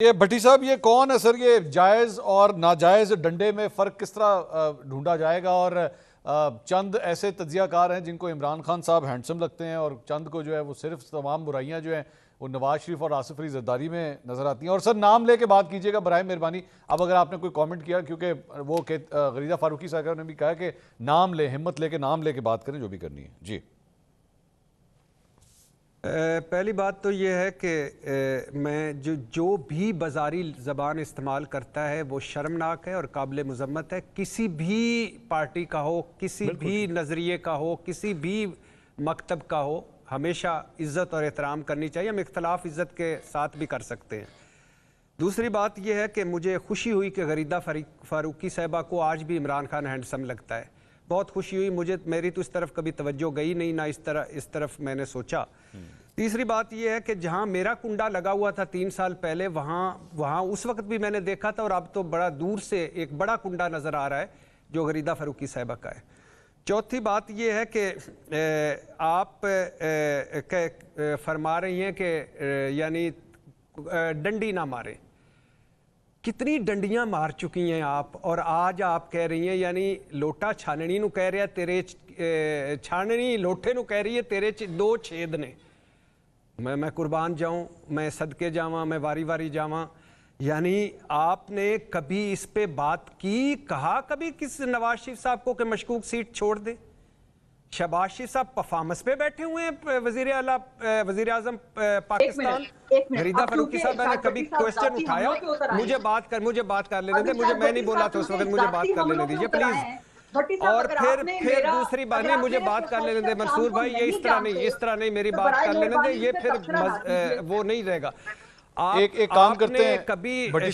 یہ بھٹی صاحب یہ کون ہے سر، یہ جائز اور ناجائز ڈنڈے میں فرق کس طرح ڈھونڈا جائے گا؟ اور چند ایسے تجزیہ کار ہیں جن کو عمران خان صاحب ہینڈسم لگتے ہیں اور چند کو جو ہے وہ صرف تمام برائیاں جو ہیں وہ نواز شریف اور آصف علی زرداری میں نظر آتی ہیں۔ اور سر نام لے کے بات کیجیے گا برائے مہربانی، اب اگر آپ نے کوئی کامنٹ کیا، کیونکہ وہ غریزہ فاروقی صاحب نے بھی کہا کہ نام لے، ہمت لے کے نام لے کے بات کریں جو بھی کرنی ہے۔ جی پہلی بات تو یہ ہے کہ میں جو بھی بازاری زبان استعمال کرتا ہے وہ شرمناک ہے اور قابل مذمت ہے، کسی بھی پارٹی کا ہو، کسی بھی نظریے کا ہو، کسی بھی مکتب کا ہو، ہمیشہ عزت اور احترام کرنی چاہیے۔ ہم اختلاف عزت کے ساتھ بھی کر سکتے ہیں۔ دوسری بات یہ ہے کہ مجھے خوشی ہوئی کہ غریدہ فاروقی صاحبہ کو آج بھی عمران خان ہینڈسم لگتا ہے، بہت خوشی ہوئی میری تو اس طرف کبھی توجہ گئی نہیں، نہ اس طرف میں نے سوچا۔ تیسری بات یہ ہے کہ جہاں میرا کنڈا لگا ہوا تھا 3 سال پہلے، وہاں اس وقت بھی میں نے دیکھا تھا، اور اب تو بڑا دور سے ایک بڑا کنڈا نظر آ رہا ہے جو غریدہ فاروقی صاحبہ کا ہے۔ چوتھی بات یہ ہے کہ آپ فرما رہی ہیں کہ یعنی ڈنڈی نہ ماریں، کتنی ڈنڈیاں مار چکی ہیں آپ، اور آج آپ کہہ رہی ہیں یعنی لوٹا چھاننی نو کہہ رہا تیرے چھاننی لوٹے نو کہہ رہی ہے تیرے 2 چھید نے، میں قربان جاؤں، میں صدقے جاواں، میں واری واری جاواں۔ یعنی آپ نے کبھی اس پہ بات کی، کہا کبھی کس نواز شریف صاحب کو کہ مشکوک سیٹ چھوڑ دے؟ شہباز شریف صاحب پرفارمنس پہ بیٹھے ہوئے ہیں، وزیر اعظم پاکستان۔ غریدہ فاروقی صاحب نے کبھی کوئسچن اٹھایا؟ مجھے بات کر لینے دیں، میں نہیں بولا تھا اس وقت، مجھے بات کر لینے دیجیے پلیز۔ اور پھر دوسری بات نہیں، مجھے بات کر لینے دیں منصور بھائی، یہ اس طرح نہیں میری بات کر لینے دیں، یہ پھر وہ نہیں رہے گا۔ ایک کام کرتے ہیں بھٹی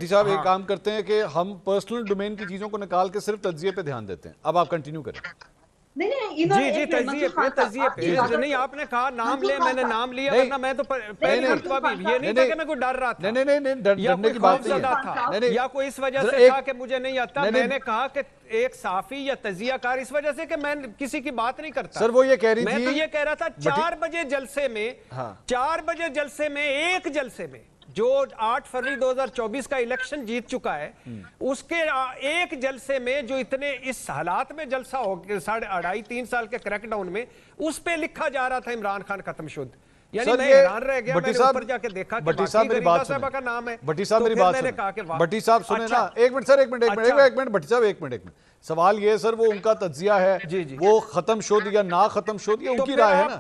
صاحب ایک کام کرتے ہیں کہ ہم پرسنل ڈومین کی چیزوں کو نکال کے صرف تجزیے پہ دھیان دیتے ہیں۔ اب آپ کنٹینیو کریں۔ جی تجزیے پہ نہیں، آپ نے کہا نام لے، میں نے نام لیا، ورنہ میں تو پہلی مرتبہ بھی یہ نہیں تھا کہ میں کوئی ڈر رہا تھا یا کوئی خوفزدہ تھا یا کوئی اس وجہ سے کہا کہ مجھے نہیں آتا۔ میں نے کہا کہ ایک صحافی یا تجزیہ کار اس وجہ سے کہ میں کسی کی بات نہیں کرتا۔ سر وہ یہ کہہ رہی تھی، میں تو یہ کہہ رہا تھا 4 بجے جلسے میں ایک جلسے میں جو 8 فروری 2024 کا الیکشن جیت چکا ہے، اس کے ایک جلسے میں جو اتنے اس حالات میں جلسہ ہو 2.5-3 سال کے کریک ڈاؤن میں، اس پہ لکھا جا رہا تھا عمران خان ختم شد۔ یعنی میں حیران رہ گیا، میں نے اوپر جا کے دیکھا کہ بھٹی صاحب میری بات سنیں، کا نام ہے، بھٹی صاحب میری بات سنیں، بھٹی صاحب سنیں نا، ایک منٹ سر، ایک منٹ بھٹی صاحب ایک منٹ۔ سوال یہ سر، وہ ان کا تجزیہ ہے، وہ ختم شد یا نہ ختم شد، یہ ان کی رائے ہے نا۔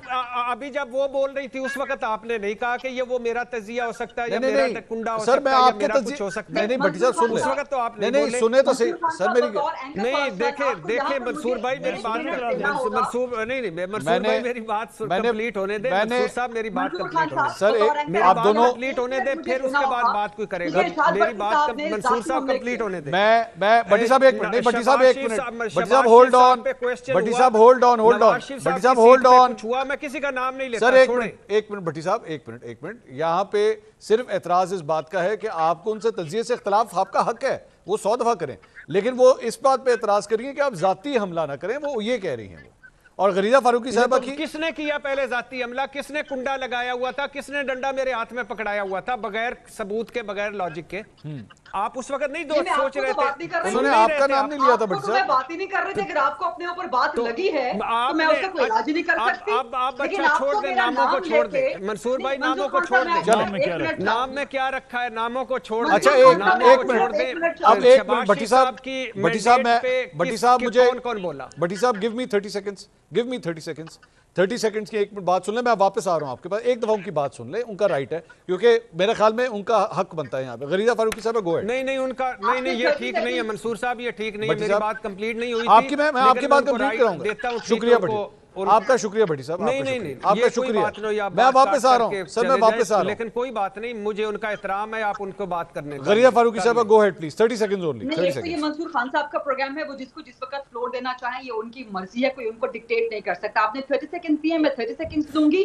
ابھی جب وہ بول رہی تھی اس وقت آپ نے نہیں کہا کہ یہ وہ میرا تجزیہ ہو سکتا ہے یا میرا کنڈا ہو سکتا ہے یا میرا کچھ ہو سکتا ہے۔ نہیں بھٹی صاحب سن لیں، اس وقت تو آپ نہیں سنیں تو صحیح سر میری۔ نہیں دیکھیں منصور بھائی میری بات، منصور بھائی میری بات کمپلیٹ ہونے دیں، منصور صاحب میری بات کمپلیٹ ہونے دیں سر، آپ دونوں کمپلیٹ ہونے دیں، پھر اس کے بعد بات کوئی کرے گا۔ میری بات منصور صاحب کمپلیٹ ہونے دیں۔ میں بھٹی صاحب ایک منٹ، بھٹی صاحب ایک منٹ، بھٹی صاحب ہولڈ آن، بھٹی صاحب ہولڈ آن، بھٹی صاحب ہولڈ آن، میں کسی کا نام نہیں لیتا۔ سر ایک منٹ بھٹی صاحب، ایک منٹ، یہاں پہ صرف اعتراض اس بات کا ہے کہ آپ کو ان سے تجزیے سے اختلاف، آپ کا حق ہے، وہ 100 دفعہ کریں، لیکن وہ اس بات پہ اعتراض کر رہی ہیں کہ آپ ذاتی حملہ نہ کریں، وہ یہ کہہ رہی ہیں۔ اور غریدہ فاروقی صاحبہ کی کس نے کیا پہلے ذاتی حملہ؟ کس نے کنڈا لگایا ہوا تھا؟ کس نے ڈنڈا میرے ہاتھ میں پکڑایا ہوا تھا بغیر ثبوت کے، بغیر لاجک کے؟ آپ اس وقت نہیں سوچ رہے تھے، انہوں نے آپ کا نام نہیں لیا تھا بھٹی صاحب۔ بات ہی نہیں کر رہے تھے، اگر آپ کو اپنے اوپر بات لگی ہے تو میں اس کا کوئی علاج نہیں کر سکتی۔ آپ بچہ چھوڑ دیں، ناموں کو چھوڑ دیں منصور بھائی، ناموں کو چھوڑ دیں، نام میں کیا رکھا ہے، ناموں کو چھوڑ دیں۔ اچھا ایک منٹ، اب ایک منٹ بھٹی صاحب مجھے، کون بولا؟ بھٹی صاحب give me 30 سیکنڈز کی ایک منٹ بات سن لیں، میں واپس آ رہا ہوں آپ کے پاس، ایک دفعہ ان کی بات سن لیں، ان کا رائٹ ہے، کیونکہ میرے خیال میں ان کا حق بنتا ہے یہاں پہ۔ غریدہ فاروقی صاحب گو ہے۔ نہیں ان کا نہیں، یہ ٹھیک نہیں ہے منصور صاحب، یہ ٹھیک نہیں ہے، میری بات کمپلیٹ نہیں ہوئی تھی، میں آپ کی بات کمپلیٹ کراؤں گا۔ شکریہ بھٹی، آپ کا شکریہ بھٹی صاحب، نہیں آپ کا شکریہ، میں واپس آ رہا ہوں سر، میں واپس آ رہا ہوں، لیکن کوئی بات نہیں، مجھے ان کا احترام ہے، آپ ان کو بات کرنے دیں۔ غریدہ فاروقی صاحب گو ہیڈ پلیز، 30 سیکنڈز اونلی۔ یہ منصور خان صاحب کا پروگرام ہے، وہ جس کو جس وقت فلور دینا چاہیں یہ ان کی مرضی ہے، کوئی ان کو ڈکٹیٹ نہیں کر سکتا۔ آپ نے 30 سیکنڈ دیے، میں 30 سیکنڈ دوں گی۔